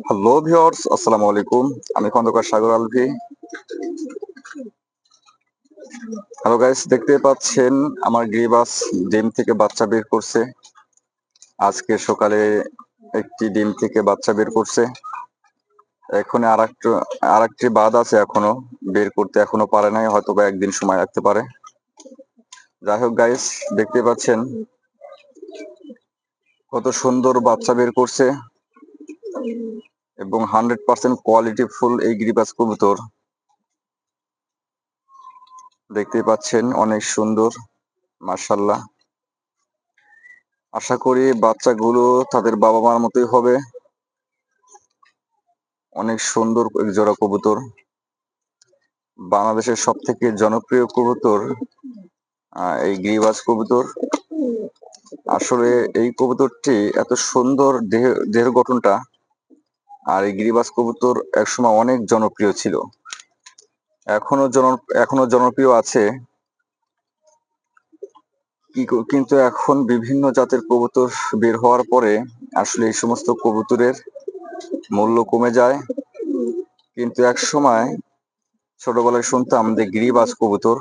Hello viewers, আসসালামু আলাইকুম। আমি খন্দকার সাগর আলভি। হ্যালো গাইস, দেখতে পাচ্ছেন আমার গ্রিবাস ডিম থেকে বাচ্চা বের করছে। আজকে সকালে একটি ডিম থেকে বাচ্চা বের করছে। এখন আরেকটি বাদ আছে, এখনো বের করতে এখনো পারে নাই, হয়তো বা একদিন সময় লাগতে পারে। যাই হোক গাইস, দেখতে পাচ্ছেন কত সুন্দর বাচ্চা বের করছে এবং 100% কোয়ালিটি ফুল এই গ্রিবাস কবুতর। দেখতে পাচ্ছেন অনেক সুন্দর, মাশাআল্লাহ। আশা করি বাচ্চাগুলো তাদের বাবা মার মতোই হবে। অনেক সুন্দর এক জোড়া কবুতর। বাংলাদেশের সব থেকে জনপ্রিয় কবুতর এই গিরিবাজ কবুতর। আসলে এই কবুতরটি এত সুন্দর দেহের গঠনটা, আর এই গিরিবাজ কবুতর একসময় অনেক জনপ্রিয় ছিল, এখনো জনপ্রিয় আছে। কিন্তু এখন বিভিন্ন জাতের কবুতর বের হওয়ার পরে আসলে এই সমস্ত কবুতরের মূল্য কমে যায়। কিন্তু এক সময় ছোটবেলায় শুনতাম যে গিরিবাজ কবুতর,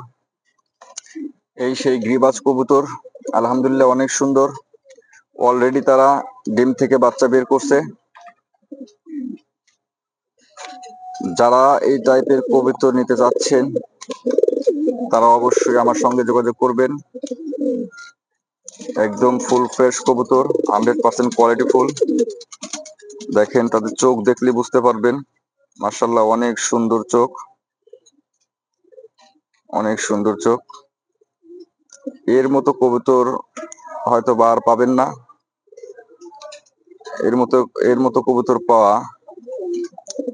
সেই গিরিবাজ কবুতর আলহামদুলিল্লাহ অনেক সুন্দর। অলরেডি তারা ডিম থেকে বাচ্চা বের করছে। যারা এই টাইপের কবুতর নিতে যাচ্ছেন তারা অবশ্যই আমার সঙ্গে যোগাযোগ করবেন। একদম ফুল ফ্রেশ কবুতর, 100% কোয়ালিটি ফুল। দেখেন তাদের চোখ দেখলে বুঝতে পারবেন, মাশাআল্লাহ অনেক সুন্দর চোখ, অনেক সুন্দর চোখ। এর মতো কবুতর হয়তো বা আর পাবেন না। এর মতো কবুতর পাওয়া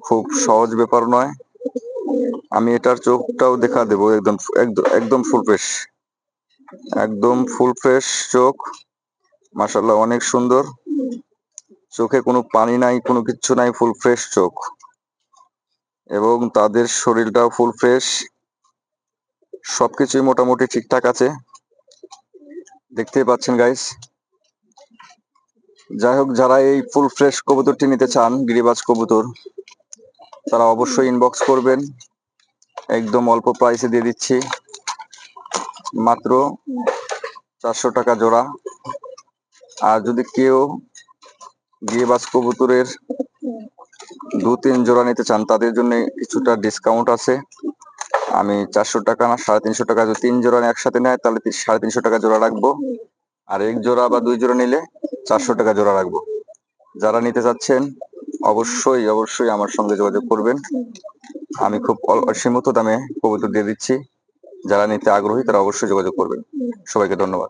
খুব সহজ ব্যাপার নয়। আমি এটার চোখটাও দেখা দেবো, একদম একদম ফুল ফ্রেশ, একদম ফুল ফ্রেশ চোখ, মাশাআল্লাহ অনেক সুন্দর। চোখে কোনো পানি নাই, কোনো কিচ্ছু নাই, ফুল ফ্রেশ চোখ, এবং তাদের শরীরটাও ফুল ফ্রেশ, সবকিছুই মোটামুটি ঠিকঠাক আছে। দেখতেই পাচ্ছেন গাইস। যাই হোক, যারা এই ফুল ফ্রেশ কবুতরটি নিতে চান, গিরিবাজ কবুতর, তারা অবশ্যই ইনবক্স করবেন। একদম অল্প প্রাইসে দিয়ে দিচ্ছি, মাত্র 400 টাকা জোড়া। আর যদি কেউ গিরিবাজ কবুতরের 2-3 জোড়া নিতে চান, তাদের জন্য কিছুটা ডিসকাউন্ট আছে। আমি 400 টাকা না 350 টাকা, যদি 3 জোড়া একসাথে নেয় তাহলে 350 টাকা জোড়া রাখবো, আর 1 জোড়া বা 2 জোড়া নিলে 400 টাকা জোড়া রাখবো। যারা নিতে চাচ্ছেন অবশ্যই অবশ্যই আমার সঙ্গে যোগাযোগ করবেন। আমি খুব সীমিত দামে কবুতর দিয়ে দিচ্ছি। যারা নিতে আগ্রহী তারা অবশ্যই যোগাযোগ করবেন। সবাইকে ধন্যবাদ।